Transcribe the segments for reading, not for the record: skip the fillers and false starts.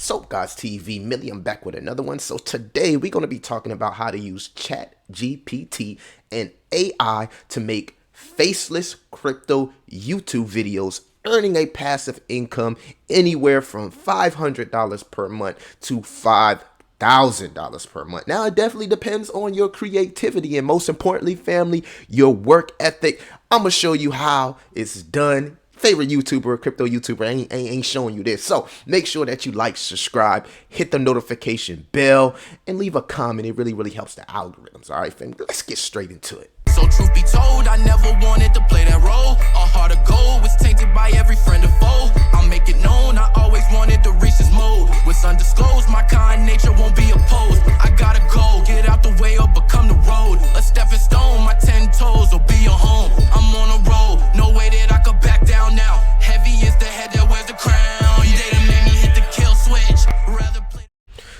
So guys, TV Millie, I'm back with another one. So today we're going to be talking about how to use Chatgpt and AI to make faceless crypto YouTube videos, earning a passive income anywhere from $500 per month to $5,000 per month. Now, it definitely depends on your creativity and, most importantly, family, your work ethic. I'm going to show you how it's done. Favorite YouTuber, crypto YouTuber, ain't showing you this. So make sure that you like, subscribe, hit the notification bell, and leave a comment. It really helps the algorithms. All right, family, let's get straight into it. So truth be told, I never wanted to play that role. A heart of gold was tainted by every friend or foe. I'll make it known, I always wanted to reach this mode. What's undisclosed, my kind nature won't be opposed. I gotta go, get out the way or become the road. A stepping stone, my 10 toes will be your home. I'm on a roll, no way that I could back down now. Heavy is the head that wears the crown. They done made me hit the kill switch. Rather play.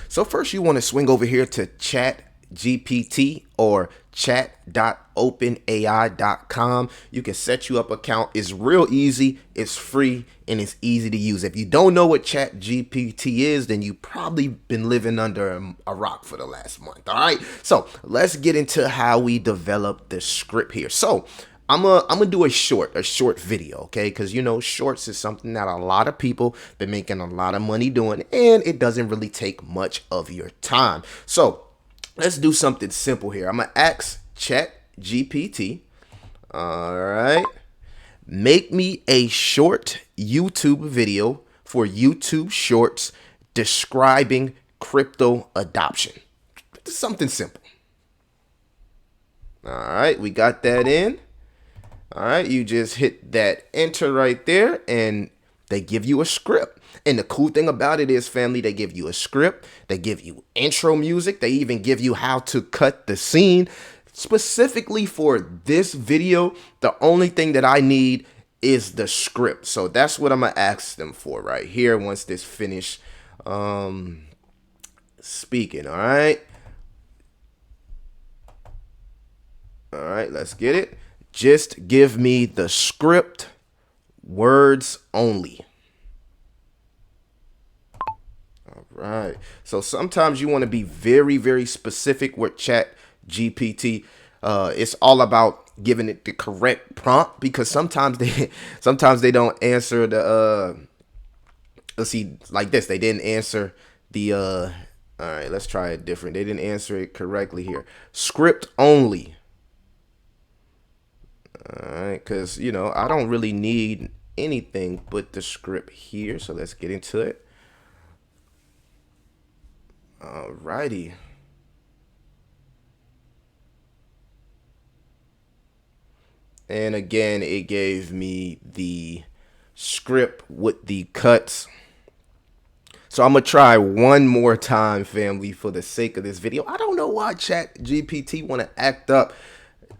So first you want to swing over here to Chatgpt or chat.openai.com. You can set you up an account. It's real easy, it's free, and it's easy to use. If you don't know what Chatgpt is, then you probably been living under a rock for the last month. All right, so let's get into how we develop the script here. So I'm gonna do a short video, okay? Because you know, shorts is something that a lot of people been making a lot of money doing, and it doesn't really take much of your time. So let's do something simple here. I'm gonna ask Chatgpt, all right, make me a short YouTube video for YouTube Shorts describing crypto adoption. Something simple. All right, we got that in. All right, you just hit that enter right there, and they give you a script. And the cool thing about it is, family, they give you a script, they give you intro music, they even give you how to cut the scene. Specifically for this video, the only thing that I need is the script. So that's what I'm gonna ask them for right here once this finish speaking. All right, let's get it. Just give me the script, words only. All right. So sometimes you want to be very specific with Chatgpt. It's all about giving it the correct prompt, because sometimes they don't answer the let's see, like this. They didn't answer the all right, let's try it different. They didn't answer it correctly here. Script only. All right, because, you know, I don't really need anything but the script here. So let's get into it. All righty. And again, it gave me the script with the cuts. So I'm going to try one more time, family, for the sake of this video. I don't know why Chatgpt want to act up.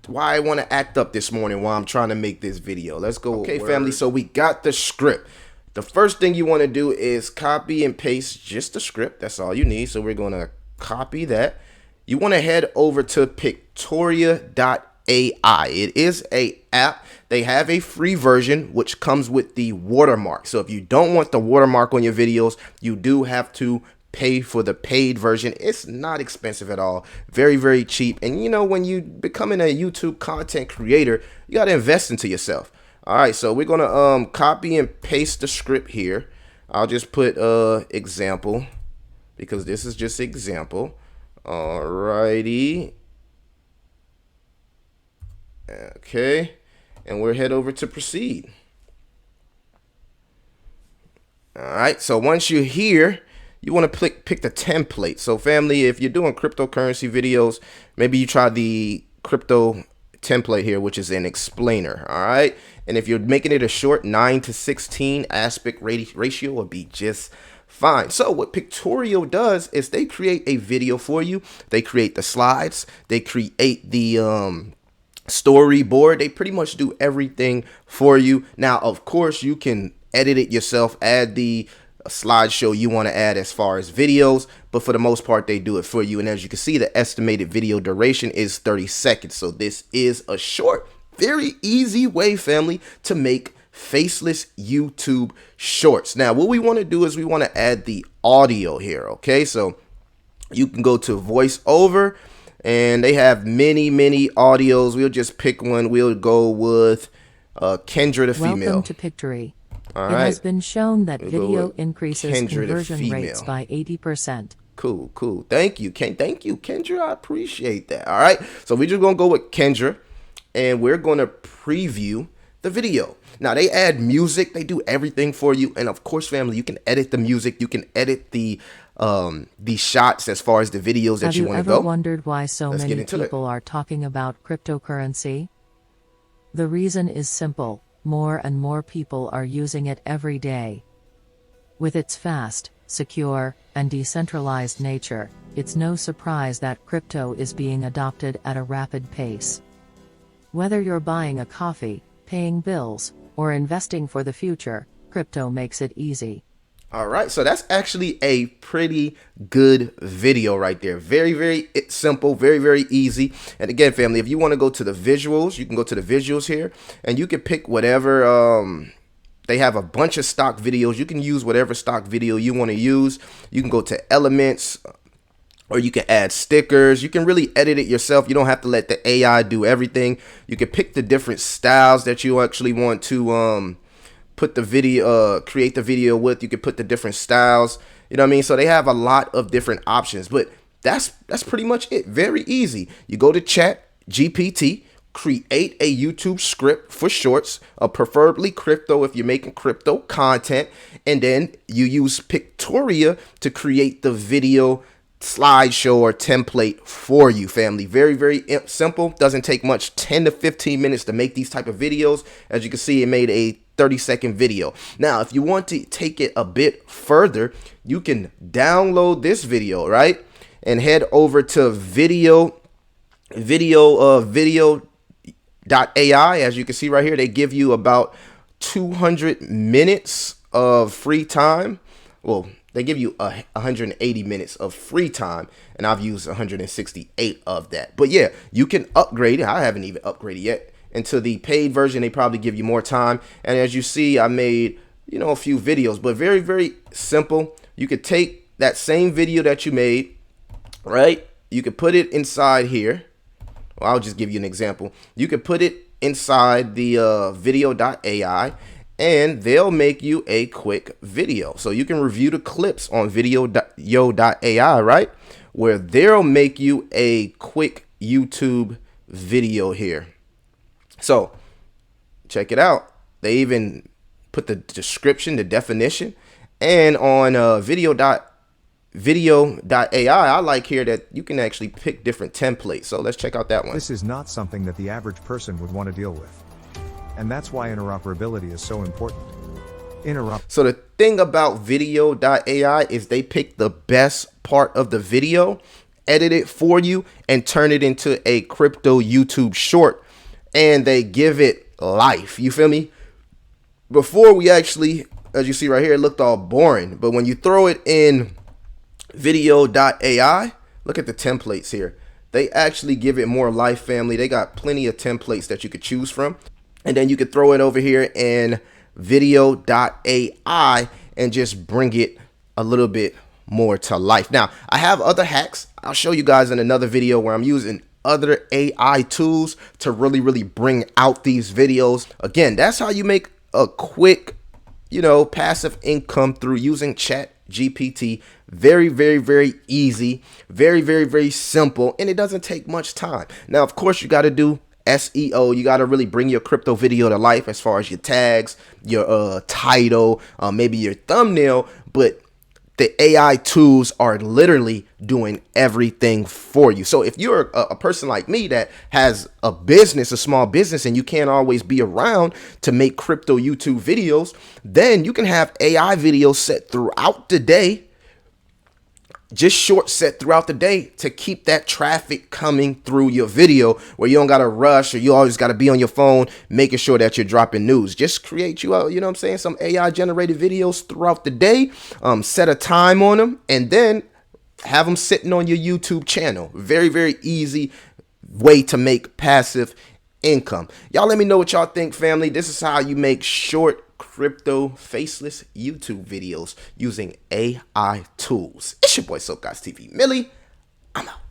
Why I want to act up this morning while I'm trying to make this video. Let's go. Okay, family, so we got the script. The first thing you want to do is copy and paste just the script. That's all you need. So we're going to copy that. You want to head over to pictorio.ai. It is a app. They have a free version which comes with the watermark. So if you don't want the watermark on your videos, you do have to pay for the paid version. It's not expensive at all. Very cheap. And you know, when you becoming a YouTube content creator, you got to invest into yourself. All right, so we're gonna copy and paste the script here. I'll just put example, because this is just example. All righty. Okay, and we'll head over to proceed. All right, so once you're here, you want to pick the template. So family, if you're doing cryptocurrency videos, maybe you try the crypto template here, which is an explainer. All right, and if you're making it a short 9:16 aspect ratio, will be just fine. So what Pictorio does is they create a video for you. They create the slides, they create the storyboard. They pretty much do everything for you. Now, of course, you can edit it yourself, add the slideshow you want to add as far as videos, but for the most part they do it for you. And as you can see, the estimated video duration is 30 seconds. So this is a short, very easy way, family, to make Faceless YouTube Shorts. Now, what we want to do is we want to add the audio here, okay? So you can go to voiceover, and they have many audios. We'll just pick one. We'll go with Kendra the female. Welcome to Pictory. All It right. has been shown that We'll video with increases Kendra the conversion rates female. by 80%. Cool. Thank you, Kendra. I appreciate that. All right. So we're just gonna go with Kendra, and we're gonna preview the video. Now they add music, they do everything for you, and of course, family, you can edit the music, you can edit the shots as far as the videos that you want to go. Have you ever wondered why so Let's get many into it. people are talking about cryptocurrency? The reason is simple: more and more people are using it every day. With its fast, secure, and decentralized nature, it's no surprise that crypto is being adopted at a rapid pace. Whether you're buying a coffee, paying bills, or investing for the future, crypto makes it easy. All right, so that's actually a pretty good video right there. Very simple, very easy. And again, family, if you want to go to the visuals, you can go to the visuals here, and you can pick whatever. They have a bunch of stock videos. You can use whatever stock video you want to use. You can go to elements, or you can add stickers. You can really edit it yourself. You don't have to let the AI do everything. You can pick the different styles that you actually want to put the video, create the video with. You can put the different styles. You know what I mean? So they have a lot of different options, but that's pretty much it. Very easy. You go to Chatgpt, create a YouTube script for shorts, preferably crypto if you're making crypto content, and then you use Pictoria to create the video slideshow or template for you, family. Very simple. Doesn't take much. 10 to 15 minutes to make these type of videos. As you can see, it made a 30-second video. Now, if you want to take it a bit further, you can download this video, right, and head over to video.ai. As you can see right here, they give you about 200 minutes of free time. Well, they give you 180 minutes of free time, and I've used 168 of that. But yeah, you can upgrade it. I haven't even upgraded yet into the paid version. They probably give you more time. And as you see, I made, a few videos, but very simple. You could take that same video that you made, right? You could put it inside here. Well, I'll just give you an example. You could put it inside the video.ai, and they'll make you a quick video. So you can review the clips on video.ai, right? Where they'll make you a quick YouTube video here. So check it out. They even put the description, the definition, and on video.ai, I like here that you can actually pick different templates. So let's check out that one. This is not something that the average person would want to deal with. And that's why interoperability is so important. So the thing about video.ai is they pick the best part of the video, edit it for you, and turn it into a crypto YouTube short, and they give it life. You feel me? Before, we actually, as you see right here, it looked all boring, but when you throw it in video.ai, look at the templates here. They actually give it more life, family. They got plenty of templates that you could choose from. And then you could throw it over here in video.ai and just bring it a little bit more to life. Now, I have other hacks. I'll show you guys in another video where I'm using other AI tools to really bring out these videos. Again, that's how you make a quick, passive income through using Chatgpt. Very easy, very simple, and it doesn't take much time. Now, of course, you got to do SEO. You got to really bring your crypto video to life as far as your tags, your title, maybe your thumbnail, but the AI tools are literally doing everything for you. So if you're a person like me that has a business, a small business, and you can't always be around to make crypto YouTube videos, then you can have AI videos set throughout the day, just short set throughout the day to keep that traffic coming through your video, where you don't got to rush or you always got to be on your phone making sure that you're dropping news. Just create some AI generated videos throughout the day, set a time on them, and then have them sitting on your YouTube channel. Very easy way to make passive income. Y'all let me know what y'all think, family. This is how you make short crypto faceless YouTube videos using AI tools. It's your boy SoapGuys TV Millie. I'm out.